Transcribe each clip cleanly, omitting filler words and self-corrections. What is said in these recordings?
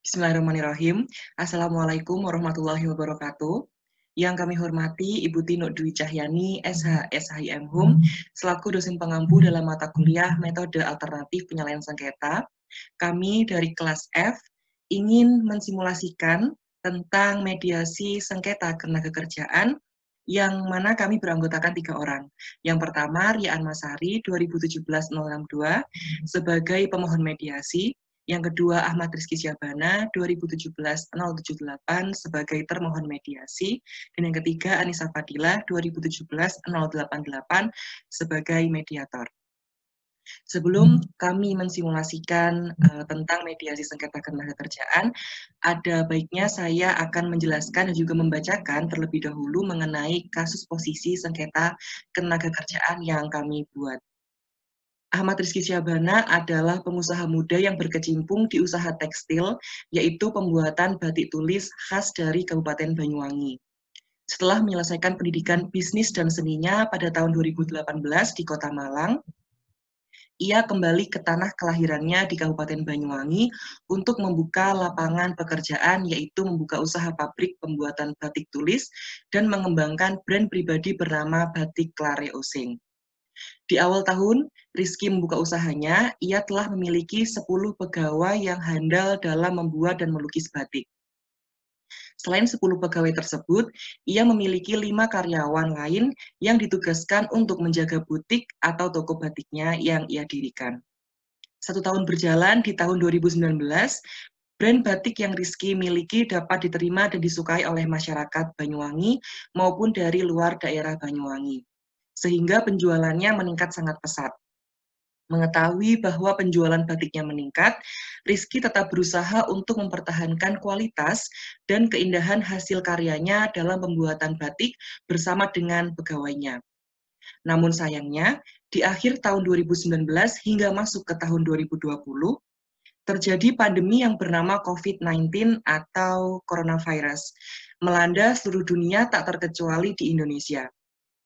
Bismillahirrahmanirrahim. Assalamualaikum warahmatullahi wabarakatuh. Yang kami hormati Ibu Tino Dwi Cahyani, SH, SHIM Hum, selaku dosen pengampu dalam mata kuliah Metode Alternatif Penyelesaian Sengketa. Kami dari kelas F ingin mensimulasikan tentang mediasi sengketa ketenagakerjaan yang mana kami beranggotakan 3 orang. Yang pertama, Ria Anmasari, 2017-062, sebagai pemohon mediasi. Yang kedua, Ahmad Rizky Syabana, 2017-078, sebagai termohon mediasi. Dan yang ketiga, Anissa Fadila, 2017-088, sebagai mediator. Sebelum kami mensimulasikan tentang mediasi sengketa ketenagakerjaan, ada baiknya saya akan menjelaskan dan juga membacakan terlebih dahulu mengenai kasus posisi sengketa ketenagakerjaan yang kami buat. Ahmad Rizky Syabana adalah pengusaha muda yang berkecimpung di usaha tekstil, yaitu pembuatan batik tulis khas dari Kabupaten Banyuwangi. Setelah menyelesaikan pendidikan bisnis dan seninya pada tahun 2018 di Kota Malang, ia kembali ke tanah kelahirannya di Kabupaten Banyuwangi untuk membuka lapangan pekerjaan, yaitu membuka usaha pabrik pembuatan batik tulis dan mengembangkan brand pribadi bernama Batik Klare Osing. Di awal tahun, Rizky membuka usahanya, ia telah memiliki 10 pegawai yang handal dalam membuat dan melukis batik. Selain 10 pegawai tersebut, ia memiliki 5 karyawan lain yang ditugaskan untuk menjaga butik atau toko batiknya yang ia dirikan. 1 tahun berjalan, di tahun 2019, brand batik yang Rizky miliki dapat diterima dan disukai oleh masyarakat Banyuwangi maupun dari luar daerah Banyuwangi, sehingga penjualannya meningkat sangat pesat. Mengetahui bahwa penjualan batiknya meningkat, Rizky tetap berusaha untuk mempertahankan kualitas dan keindahan hasil karyanya dalam pembuatan batik bersama dengan pegawainya. Namun sayangnya, di akhir tahun 2019 hingga masuk ke tahun 2020, terjadi pandemi yang bernama COVID-19 atau coronavirus, melanda seluruh dunia tak terkecuali di Indonesia.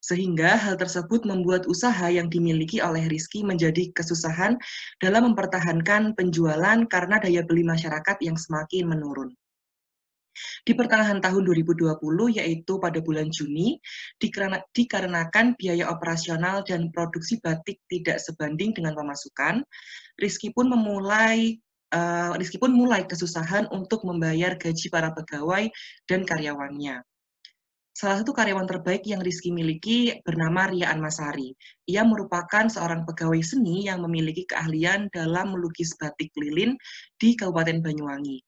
Sehingga hal tersebut membuat usaha yang dimiliki oleh Rizky menjadi kesusahan dalam mempertahankan penjualan karena daya beli masyarakat yang semakin menurun. Di pertengahan tahun 2020, yaitu pada bulan Juni, dikarenakan biaya operasional dan produksi batik tidak sebanding dengan pemasukan, Rizky pun mulai kesusahan untuk membayar gaji para pegawai dan karyawannya. Salah satu karyawan terbaik yang Rizky miliki bernama Ria Anmasari. Ia merupakan seorang pegawai seni yang memiliki keahlian dalam melukis batik lilin di Kabupaten Banyuwangi.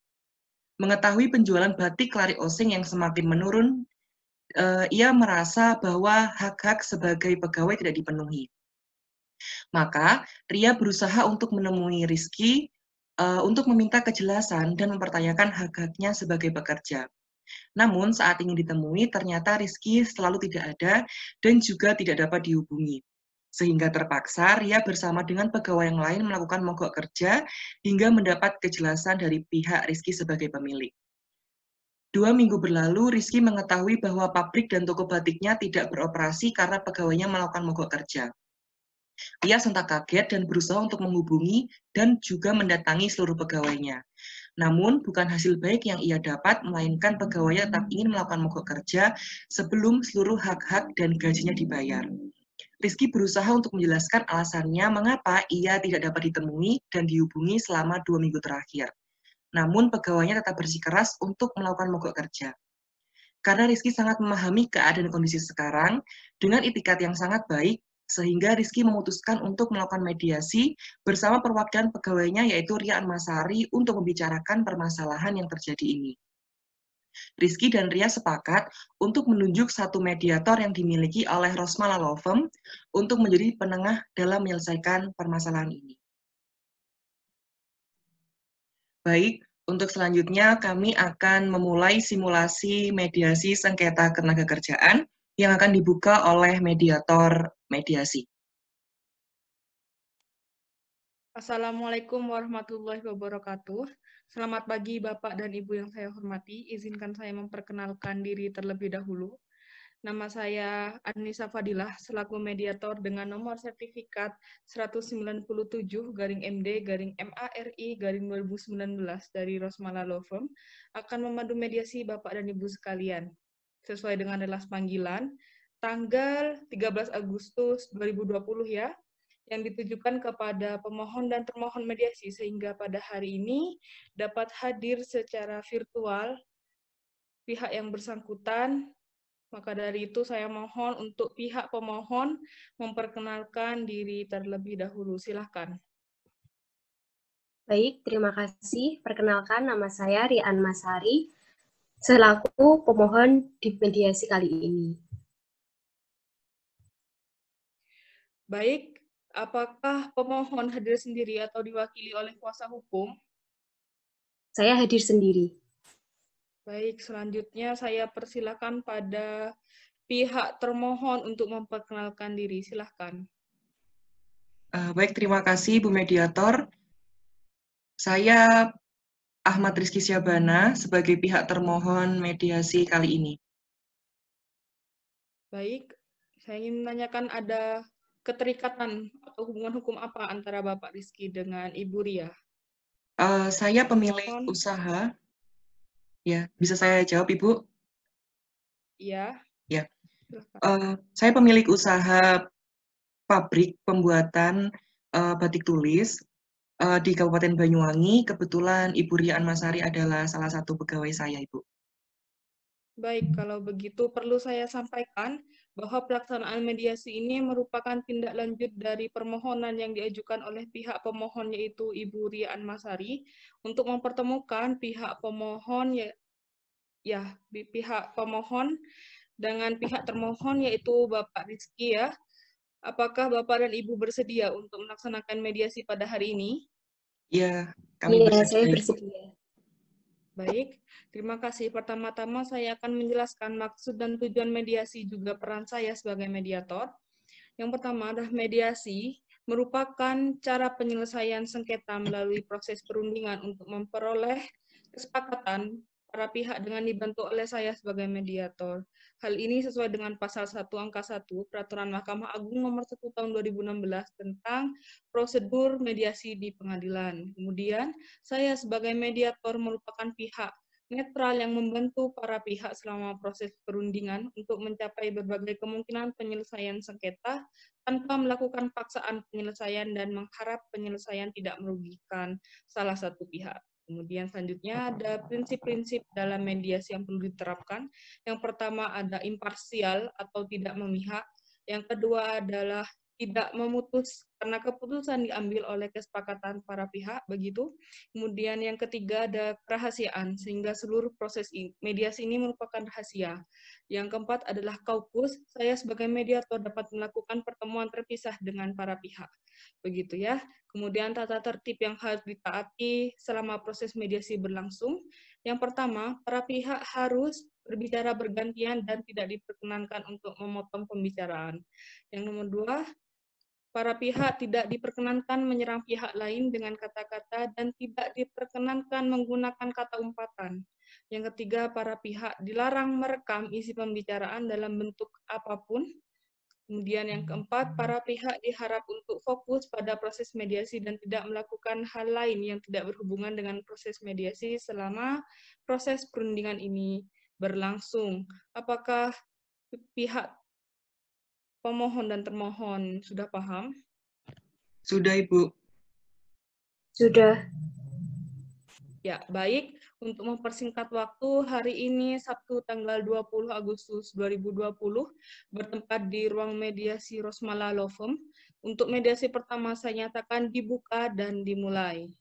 Mengetahui penjualan batik Klare Osing yang semakin menurun, ia merasa bahwa hak-hak sebagai pegawai tidak dipenuhi. Maka, Ria berusaha untuk menemui Rizky untuk meminta kejelasan dan mempertanyakan hak-haknya sebagai pekerja. Namun saat ingin ditemui, ternyata Rizky selalu tidak ada dan juga tidak dapat dihubungi. Sehingga terpaksa Ria bersama dengan pegawai yang lain melakukan mogok kerja hingga mendapat kejelasan dari pihak Rizky sebagai pemilik. 2 minggu berlalu, Rizky mengetahui bahwa pabrik dan toko batiknya tidak beroperasi karena pegawainya melakukan mogok kerja. Ia sontak kaget dan berusaha untuk menghubungi dan juga mendatangi seluruh pegawainya. Namun, bukan hasil baik yang ia dapat, melainkan pegawainya tetap ingin melakukan mogok kerja sebelum seluruh hak-hak dan gajinya dibayar. Rizky berusaha untuk menjelaskan alasannya mengapa ia tidak dapat ditemui dan dihubungi selama 2 minggu terakhir. Namun, pegawainya tetap bersikeras untuk melakukan mogok kerja. Karena Rizky sangat memahami keadaan kondisi sekarang, dengan itikat yang sangat baik, sehingga Rizky memutuskan untuk melakukan mediasi bersama perwakilan pegawainya yaitu Ria Anmasari untuk membicarakan permasalahan yang terjadi ini. Rizky dan Ria sepakat untuk menunjuk satu mediator yang dimiliki oleh Rosmala Law Firm untuk menjadi penengah dalam menyelesaikan permasalahan ini. Baik, untuk selanjutnya kami akan memulai simulasi mediasi sengketa ketenagakerjaan yang akan dibuka oleh mediator mediasi. Assalamualaikum warahmatullahi wabarakatuh. Selamat pagi Bapak dan Ibu yang saya hormati. Izinkan saya memperkenalkan diri terlebih dahulu. Nama saya Anissa Fadilah selaku mediator dengan nomor sertifikat 197-MD-MARI-2019 dari Rosmala Law Firm akan memandu mediasi Bapak dan Ibu sekalian. Sesuai dengan relas panggilan, tanggal 13 Agustus 2020 ya, yang ditujukan kepada pemohon dan termohon mediasi sehingga pada hari ini dapat hadir secara virtual pihak yang bersangkutan. Maka dari itu saya mohon untuk pihak pemohon memperkenalkan diri terlebih dahulu. Silakan. Baik, terima kasih. Perkenalkan, nama saya Rian Masari, selaku pemohon di mediasi kali ini. Baik, apakah pemohon hadir sendiri atau diwakili oleh kuasa hukum? Saya hadir sendiri. Baik, selanjutnya saya persilakan pada pihak termohon untuk memperkenalkan diri. Silakan. Baik, terima kasih Bu Mediator. Saya Ahmad Rizky Syabana sebagai pihak termohon mediasi kali ini. Baik, saya ingin menanyakan ada keterikatan atau hubungan hukum apa antara Bapak Rizky dengan Ibu Ria? Saya pemilik usaha. Ya, bisa saya jawab, Ibu? Iya. Ya. Saya pemilik usaha pabrik pembuatan batik tulis di Kabupaten Banyuwangi. Kebetulan Ibu Ria Masari adalah salah satu pegawai saya, Ibu. Baik, kalau begitu perlu saya sampaikan bahwa pelaksanaan mediasi ini merupakan tindak lanjut dari permohonan yang diajukan oleh pihak pemohon yaitu Ibu Ria Masari untuk mempertemukan pihak pemohon pihak pemohon dengan pihak termohon yaitu Bapak Rizky ya. Apakah Bapak dan Ibu bersedia untuk melaksanakan mediasi pada hari ini? Ya, kami bersedia. Saya bersedia. Baik, terima kasih. Pertama-tama saya akan menjelaskan maksud dan tujuan mediasi juga peran saya sebagai mediator. Yang pertama adalah mediasi merupakan cara penyelesaian sengketa melalui proses perundingan untuk memperoleh kesepakatan para pihak dengan dibantu oleh saya sebagai mediator. Hal ini sesuai dengan pasal 1 angka 1 Peraturan Mahkamah Agung nomor 1 tahun 2016 tentang prosedur mediasi di pengadilan. Kemudian, saya sebagai mediator merupakan pihak netral yang membantu para pihak selama proses perundingan untuk mencapai berbagai kemungkinan penyelesaian sengketa tanpa melakukan paksaan penyelesaian dan mengharap penyelesaian tidak merugikan salah satu pihak. Kemudian selanjutnya ada prinsip-prinsip dalam mediasi yang perlu diterapkan. Yang pertama ada imparsial atau tidak memihak. Yang kedua adalah tidak memutus karena keputusan diambil oleh kesepakatan para pihak, begitu. Kemudian yang ketiga ada kerahasiaan, sehingga seluruh proses mediasi ini merupakan rahasia. Yang keempat adalah kaukus, saya sebagai mediator dapat melakukan pertemuan terpisah dengan para pihak. Begitu ya. Kemudian tata tertib yang harus ditaati selama proses mediasi berlangsung. Yang pertama, para pihak harus berbicara bergantian dan tidak diperkenankan untuk memotong pembicaraan. Yang nomor dua, para pihak tidak diperkenankan menyerang pihak lain dengan kata-kata dan tidak diperkenankan menggunakan kata umpatan. Yang ketiga, para pihak dilarang merekam isi pembicaraan dalam bentuk apapun. Kemudian yang keempat, para pihak diharap untuk fokus pada proses mediasi dan tidak melakukan hal lain yang tidak berhubungan dengan proses mediasi selama proses perundingan ini berlangsung. Apakah pihak pemohon dan termohon sudah paham? Sudah, Ibu. Sudah. Ya, baik. Untuk mempersingkat waktu, hari ini Sabtu tanggal 20 Agustus 2020 bertempat di ruang mediasi Rosmala Law Firm. Untuk mediasi pertama saya nyatakan dibuka dan dimulai.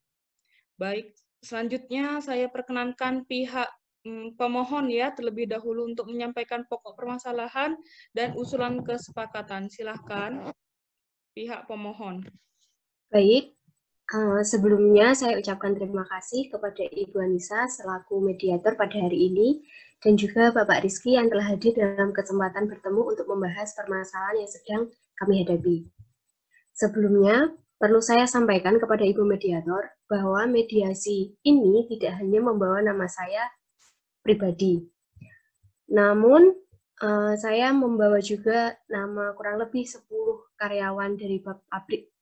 Baik, selanjutnya saya perkenankan pihak pemohon ya terlebih dahulu untuk menyampaikan pokok permasalahan dan usulan kesepakatan. Silahkan pihak pemohon. Baik. Sebelumnya saya ucapkan terima kasih kepada Ibu Anissa selaku mediator pada hari ini dan juga Bapak Rizky yang telah hadir dalam kesempatan bertemu untuk membahas permasalahan yang sedang kami hadapi. Sebelumnya, perlu saya sampaikan kepada Ibu mediator bahwa mediasi ini tidak hanya membawa nama saya pribadi. Namun, Saya membawa juga nama kurang lebih 10 karyawan dari pabrik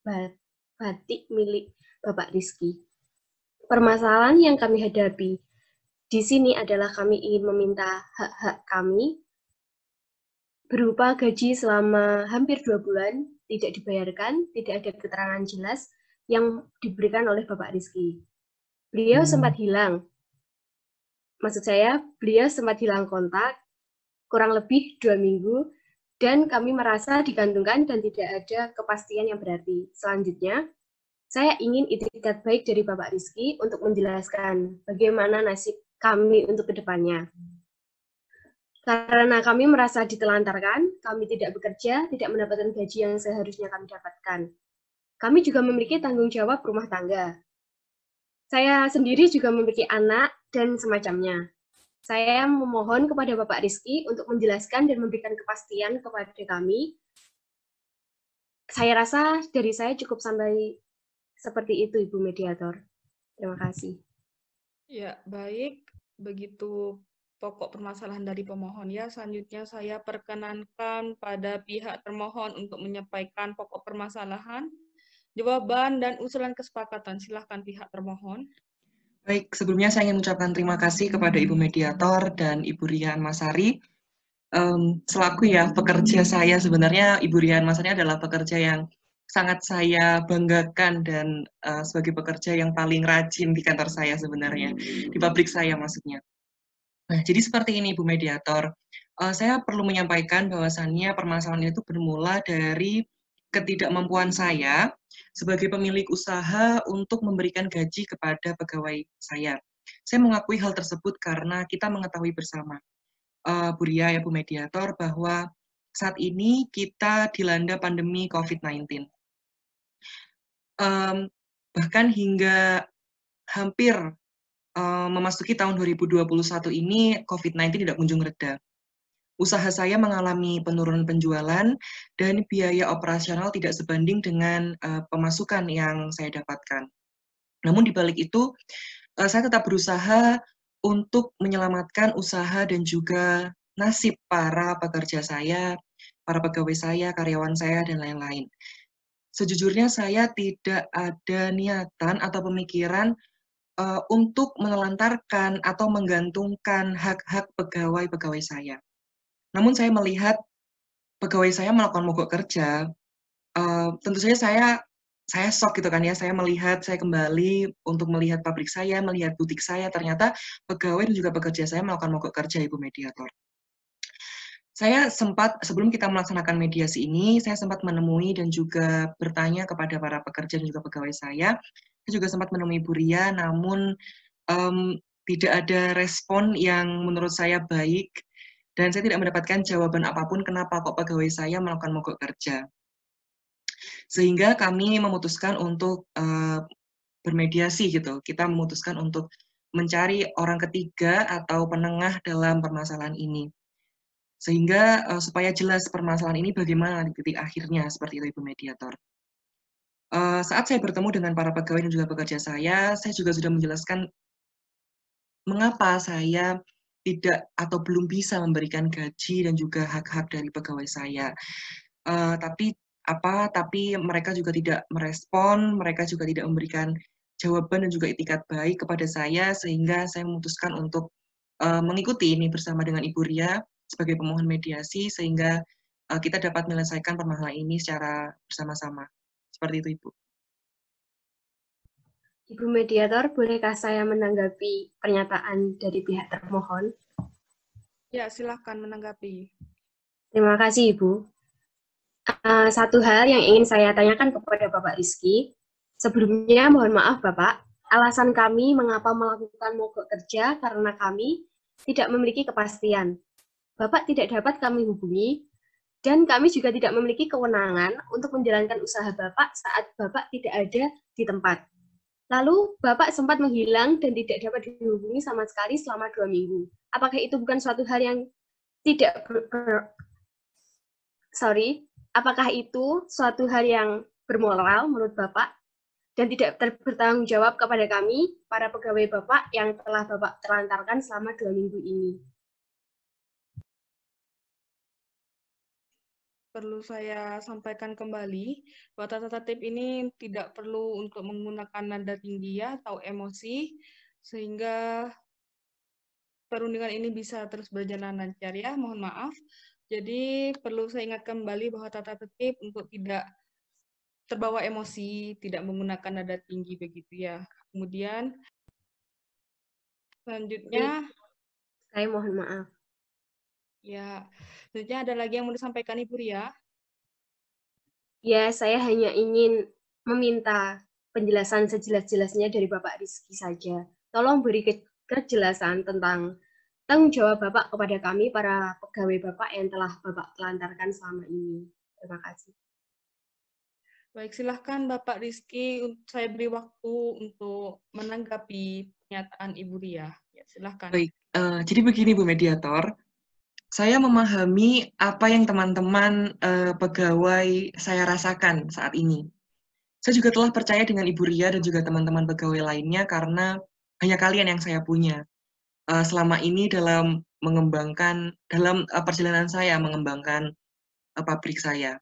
batik milik Bapak Rizky. Permasalahan yang kami hadapi di sini adalah kami ingin meminta hak-hak kami berupa gaji selama hampir 2 bulan tidak dibayarkan, tidak ada keterangan jelas yang diberikan oleh Bapak Rizky. Beliau sempat hilang. Maksud saya, beliau sempat hilang kontak kurang lebih 2 minggu, dan kami merasa digantungkan dan tidak ada kepastian yang berarti. Selanjutnya, saya ingin itikat baik dari Bapak Rizky untuk menjelaskan bagaimana nasib kami untuk kedepannya. Karena kami merasa ditelantarkan, kami tidak bekerja, tidak mendapatkan gaji yang seharusnya kami dapatkan. Kami juga memiliki tanggung jawab rumah tangga. Saya sendiri juga memiliki anak dan semacamnya. Saya memohon kepada Bapak Rizky untuk menjelaskan dan memberikan kepastian kepada kami. Saya rasa dari saya cukup sampai seperti itu, Ibu Mediator. Terima kasih. Ya, baik. Begitu pokok permasalahan dari pemohon ya. Selanjutnya saya perkenankan pada pihak termohon untuk menyampaikan pokok permasalahan, jawaban, dan usulan kesepakatan. Silahkan pihak termohon. Baik, sebelumnya saya ingin mengucapkan terima kasih kepada Ibu Mediator dan Ibu Rian Masari. Selaku ya pekerja saya, sebenarnya Ibu Rian Masari adalah pekerja yang sangat saya banggakan dan sebagai pekerja yang paling rajin di kantor saya sebenarnya, di pabrik saya maksudnya. Nah, jadi seperti ini Bu Mediator. Saya perlu menyampaikan bahwasannya permasalahan itu bermula dari ketidakmampuan saya sebagai pemilik usaha untuk memberikan gaji kepada pegawai saya. Saya mengakui hal tersebut karena kita mengetahui bersama, Bu Ria ya Bu Mediator, bahwa saat ini kita dilanda pandemi COVID-19. Bahkan hingga hampir memasuki tahun 2021 ini, COVID-19 tidak kunjung reda. Usaha saya mengalami penurunan penjualan dan biaya operasional tidak sebanding dengan pemasukan yang saya dapatkan. Namun di balik itu, saya tetap berusaha untuk menyelamatkan usaha dan juga nasib para pekerja saya, para pegawai saya, karyawan saya, dan lain-lain. Sejujurnya saya tidak ada niatan atau pemikiran untuk menelantarkan atau menggantungkan hak-hak pegawai-pegawai saya. Namun saya melihat pegawai saya melakukan mogok kerja, tentu saja saya shock gitu kan ya, saya kembali untuk melihat pabrik saya, melihat butik saya, ternyata pegawai dan juga pekerja saya melakukan mogok kerja, Ibu Mediator. Saya sempat, sebelum kita melaksanakan mediasi ini, saya sempat menemui dan juga bertanya kepada para pekerja dan juga pegawai saya juga sempat menemui Bu Ria, namun tidak ada respon yang menurut saya baik, dan saya tidak mendapatkan jawaban apapun kenapa kok pegawai saya melakukan mogok kerja. Sehingga kami memutuskan untuk bermediasi gitu. Kita memutuskan untuk mencari orang ketiga atau penengah dalam permasalahan ini. Sehingga supaya jelas permasalahan ini bagaimana di titik akhirnya, seperti itu Ibu Mediator. Saat saya bertemu dengan para pegawai dan juga pekerja saya juga sudah menjelaskan mengapa saya tidak atau belum bisa memberikan gaji dan juga hak-hak dari pegawai saya. Tapi mereka juga tidak merespon, mereka juga tidak memberikan jawaban dan juga itikat baik kepada saya, sehingga saya memutuskan untuk mengikuti ini bersama dengan Ibu Ria sebagai pemohon mediasi, sehingga kita dapat menyelesaikan permasalahan ini secara bersama-sama. Seperti itu, Ibu. Ibu Mediator, bolehkah saya menanggapi pernyataan dari pihak termohon? Ya, silahkan menanggapi. Terima kasih, Ibu. Satu hal yang ingin saya tanyakan kepada Bapak Rizky. Sebelumnya, mohon maaf Bapak, alasan kami mengapa melakukan mogok kerja karena kami tidak memiliki kepastian. Bapak tidak dapat kami hubungi, dan kami juga tidak memiliki kewenangan untuk menjalankan usaha Bapak saat Bapak tidak ada di tempat. Lalu, Bapak sempat menghilang dan tidak dapat dihubungi sama sekali selama 2 minggu. Apakah itu bukan suatu hal yang tidak apakah itu suatu hal yang bermoral menurut Bapak dan tidak bertanggung jawab kepada kami, para pegawai Bapak yang telah Bapak telantarkan selama 2 minggu ini? perlu saya sampaikan kembali bahwa tata tertib ini tidak perlu untuk menggunakan nada tinggi ya atau emosi, sehingga perundingan ini bisa terus berjalan lancar ya, mohon maaf. Jadi perlu saya ingatkan kembali bahwa tata tertib untuk tidak terbawa emosi, tidak menggunakan nada tinggi begitu ya. Kemudian selanjutnya, Saya mohon maaf. ya, selanjutnya ada lagi yang mau disampaikan Ibu Ria? Ya, saya hanya ingin meminta penjelasan sejelas-jelasnya dari Bapak Rizky saja. Tolong beri kejelasan tentang tanggung jawab Bapak kepada kami, para pegawai Bapak yang telah Bapak telantarkan selama ini. Terima kasih. Baik, silahkan Bapak Rizky, saya beri waktu untuk menanggapi pernyataan Ibu Ria. Ya, silahkan. Baik, jadi begini Bu Mediator, saya memahami apa yang teman-teman pegawai saya rasakan saat ini. Saya juga telah percaya dengan Ibu Ria dan juga teman-teman pegawai lainnya karena hanya kalian yang saya punya selama ini dalam perjalanan saya mengembangkan pabrik saya.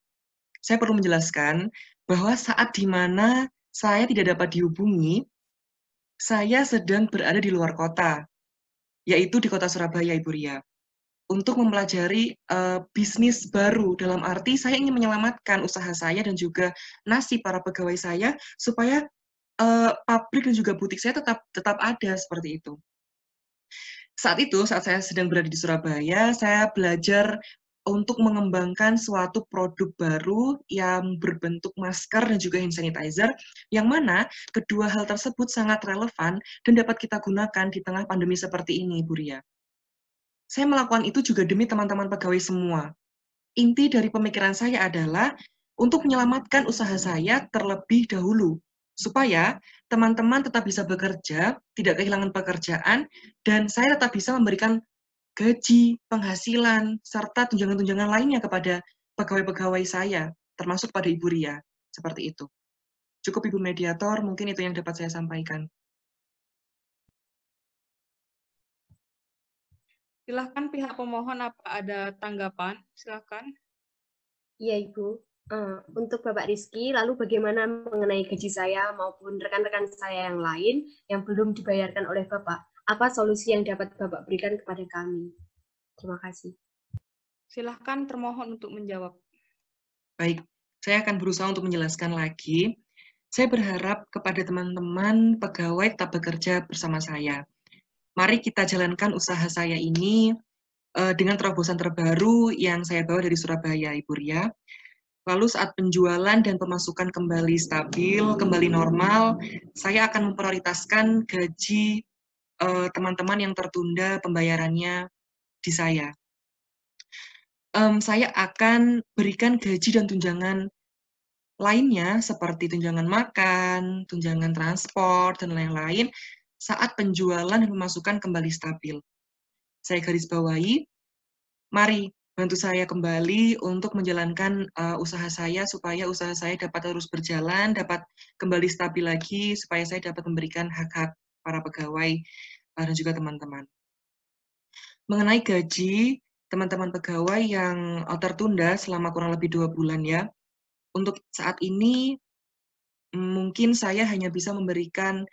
Saya perlu menjelaskan bahwa saat di mana saya tidak dapat dihubungi, saya sedang berada di luar kota, yaitu di kota Surabaya, Ibu Ria, untuk mempelajari bisnis baru. Dalam arti saya ingin menyelamatkan usaha saya dan juga nasib para pegawai saya supaya pabrik dan juga butik saya tetap ada seperti itu. Saat saya sedang berada di Surabaya, saya belajar untuk mengembangkan suatu produk baru yang berbentuk masker dan juga hand sanitizer, yang mana kedua hal tersebut sangat relevan dan dapat kita gunakan di tengah pandemi seperti ini, Bu Ria. Saya melakukan itu juga demi teman-teman pegawai semua. Inti dari pemikiran saya adalah untuk menyelamatkan usaha saya terlebih dahulu, supaya teman-teman tetap bisa bekerja, tidak kehilangan pekerjaan, dan saya tetap bisa memberikan gaji, penghasilan, serta tunjangan-tunjangan lainnya kepada pegawai-pegawai saya, termasuk pada Ibu Ria, seperti itu. Cukup Ibu Mediator, mungkin itu yang dapat saya sampaikan. Silahkan pihak pemohon, apa ada tanggapan? Silahkan. Iya, Ibu. Untuk Bapak Rizky, lalu bagaimana mengenai gaji saya maupun rekan-rekan saya yang lain yang belum dibayarkan oleh Bapak? Apa solusi yang dapat Bapak berikan kepada kami? Terima kasih. Silahkan termohon untuk menjawab. Baik, saya akan berusaha untuk menjelaskan lagi. Saya berharap kepada teman-teman pegawai tetap bekerja bersama saya. Mari kita jalankan usaha saya ini dengan terobosan terbaru yang saya bawa dari Surabaya, Ibu Ria. Lalu saat penjualan dan pemasukan kembali stabil, kembali normal, saya akan memprioritaskan gaji teman-teman yang tertunda pembayarannya di saya. Saya akan berikan gaji dan tunjangan lainnya seperti tunjangan makan, tunjangan transport, dan lain-lain saat penjualan dan pemasukan kembali stabil. Saya garis bawahi, mari bantu saya kembali untuk menjalankan usaha saya supaya usaha saya dapat terus berjalan, dapat kembali stabil lagi, supaya saya dapat memberikan hak-hak para pegawai dan juga teman-teman. Mengenai gaji, teman-teman pegawai yang tertunda selama kurang lebih 2 bulan ya, untuk saat ini mungkin saya hanya bisa memberikan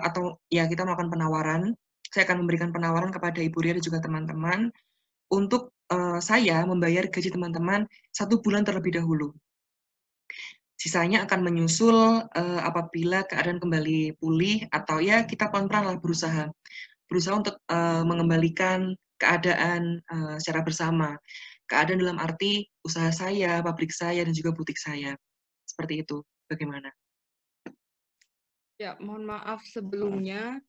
atau ya kita melakukan penawaran. Saya akan memberikan penawaran kepada Ibu Ria dan juga teman-teman untuk saya membayar gaji teman-teman 1 bulan terlebih dahulu. Sisanya akan menyusul apabila keadaan kembali pulih atau ya kita pelan-pelan lah berusaha untuk mengembalikan keadaan secara bersama. Keadaan dalam arti usaha saya, pabrik saya, dan juga butik saya. Seperti itu. Bagaimana? Ya, mohon maaf sebelumnya.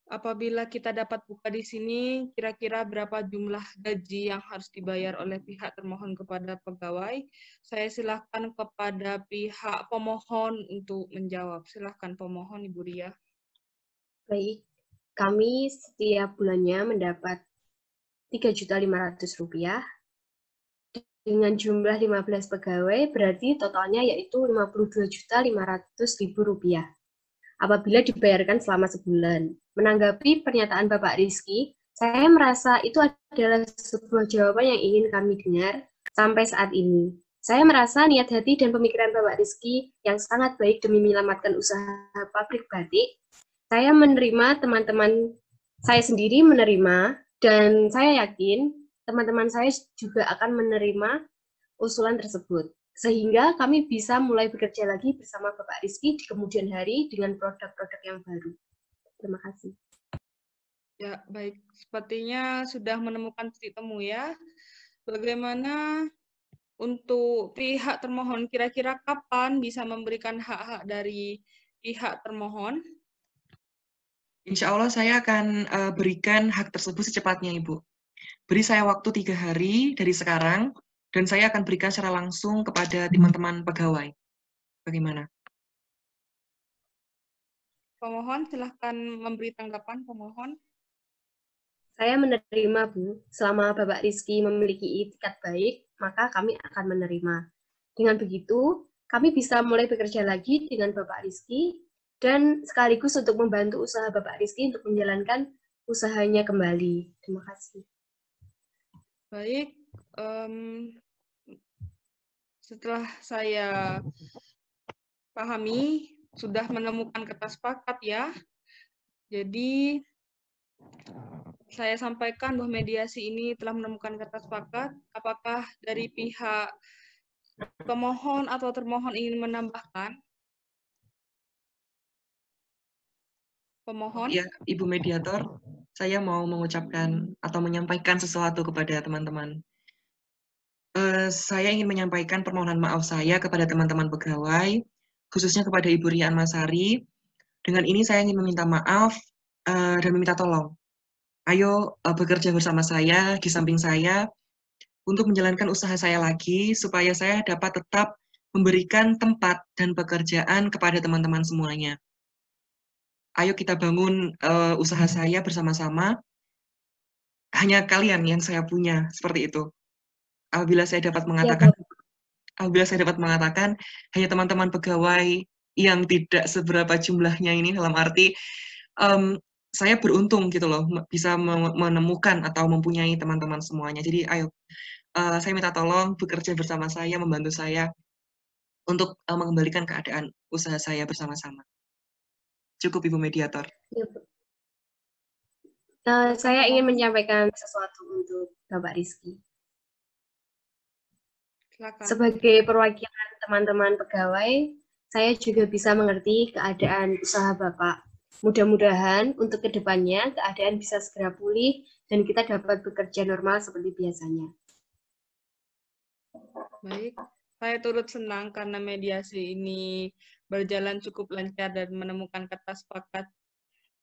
Apabila kita dapat buka di sini, kira-kira berapa jumlah gaji yang harus dibayar oleh pihak termohon kepada pegawai? Saya silakan kepada pihak pemohon untuk menjawab. Silakan pemohon, Ibu Ria. Baik, kami setiap bulannya mendapat Rp3.500.000 dengan jumlah 15 pegawai, berarti totalnya yaitu Rp52.500.000 apabila dibayarkan selama sebulan. Menanggapi pernyataan Bapak Rizky, saya merasa itu adalah sebuah jawaban yang ingin kami dengar, sampai saat ini. Saya merasa niat hati dan pemikiran Bapak Rizky yang sangat baik demi menyelamatkan usaha pabrik batik. Saya menerima, teman-teman saya sendiri menerima, dan saya yakin teman-teman saya juga akan menerima usulan tersebut. Sehingga kami bisa mulai bekerja lagi bersama Bapak Rizky di kemudian hari dengan produk-produk yang baru. Terima kasih. Ya, baik. Sepertinya sudah menemukan titik temu ya. Bagaimana untuk pihak termohon, kira-kira kapan bisa memberikan hak-hak dari pihak termohon? Insya Allah saya akan berikan hak tersebut secepatnya, Ibu. Beri saya waktu 3 hari dari sekarang, dan saya akan berikan secara langsung kepada teman-teman pegawai. Bagaimana? Pemohon, silahkan memberi tanggapan pemohon. Saya menerima, Bu. Selama Bapak Rizky memiliki itikat baik, maka kami akan menerima. Dengan begitu, kami bisa mulai bekerja lagi dengan Bapak Rizky dan sekaligus untuk membantu usaha Bapak Rizky untuk menjalankan usahanya kembali. Terima kasih. Baik, setelah saya pahami, sudah menemukan kata sepakat ya. Jadi, saya sampaikan bahwa mediasi ini telah menemukan kata sepakat. Apakah dari pihak pemohon atau termohon ingin menambahkan? Pemohon? Ya, Ibu Mediator, saya mau mengucapkan atau menyampaikan sesuatu kepada teman-teman. Saya ingin menyampaikan permohonan maaf saya kepada teman-teman pegawai, khususnya kepada Ibu Rian Masari. Dengan ini saya ingin meminta maaf dan meminta tolong. Ayo bekerja bersama saya, di samping saya, untuk menjalankan usaha saya lagi, supaya saya dapat tetap memberikan tempat dan pekerjaan kepada teman-teman semuanya. Ayo kita bangun usaha saya bersama-sama. Hanya kalian yang saya punya, seperti itu. Apabila saya dapat mengatakan, hanya teman-teman pegawai yang tidak seberapa jumlahnya ini, dalam arti saya beruntung gitu loh, bisa menemukan atau mempunyai teman-teman semuanya. Jadi ayo, saya minta tolong bekerja bersama saya, membantu saya untuk mengembalikan keadaan usaha saya bersama-sama. Cukup, Ibu Mediator. Ya, saya ingin menyampaikan sesuatu untuk Bapak Rizky. Silakan. Sebagai perwakilan teman-teman pegawai, saya juga bisa mengerti keadaan usaha Bapak. Mudah-mudahan untuk kedepannya keadaan bisa segera pulih dan kita dapat bekerja normal seperti biasanya. Baik, saya turut senang karena mediasi ini berjalan cukup lancar dan menemukan kata sepakat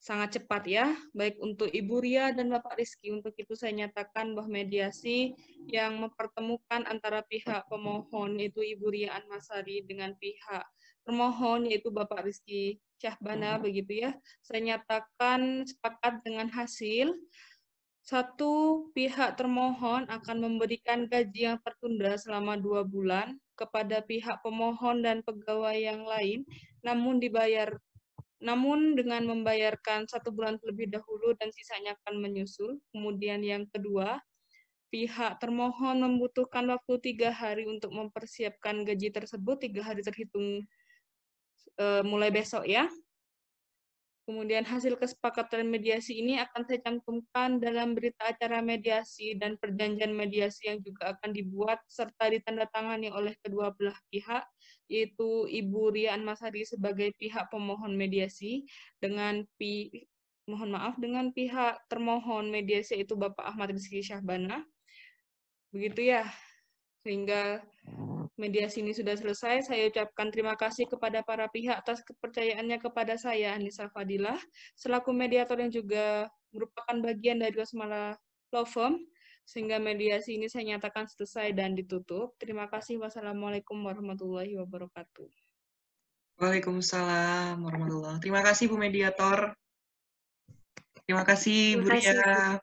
sangat cepat ya, baik untuk Ibu Ria dan Bapak Rizky. Untuk itu saya nyatakan bahwa mediasi yang mempertemukan antara pihak pemohon yaitu Ibu Ria Anmasari dengan pihak termohon yaitu Bapak Rizky Syahbana begitu ya. Saya nyatakan sepakat dengan hasil. Satu, pihak termohon akan memberikan gaji yang tertunda selama 2 bulan kepada pihak pemohon dan pegawai yang lain, namun dengan membayarkan 1 bulan terlebih dahulu dan sisanya akan menyusul. Kemudian yang kedua, pihak termohon membutuhkan waktu 3 hari untuk mempersiapkan gaji tersebut, 3 hari terhitung mulai besok ya. Kemudian hasil kesepakatan mediasi ini akan saya cantumkan dalam berita acara mediasi dan perjanjian mediasi yang juga akan dibuat serta ditandatangani oleh kedua belah pihak, yaitu Ibu Ria Anmasari sebagai pihak pemohon mediasi dengan dengan pihak termohon mediasi yaitu Bapak Ahmad Rizky Syahbana. Begitu ya. Sehingga mediasi ini sudah selesai, saya ucapkan terima kasih kepada para pihak atas kepercayaannya kepada saya, Anissa Fadilah, selaku mediator yang juga merupakan bagian dari Rosmala Law Firm, sehingga mediasi ini saya nyatakan selesai dan ditutup. Terima kasih. Wassalamualaikum warahmatullahi wabarakatuh. Waalaikumsalam warahmatullahi wabarakatuh. Terima kasih, Bu Mediator. Terima kasih, Bu Ria.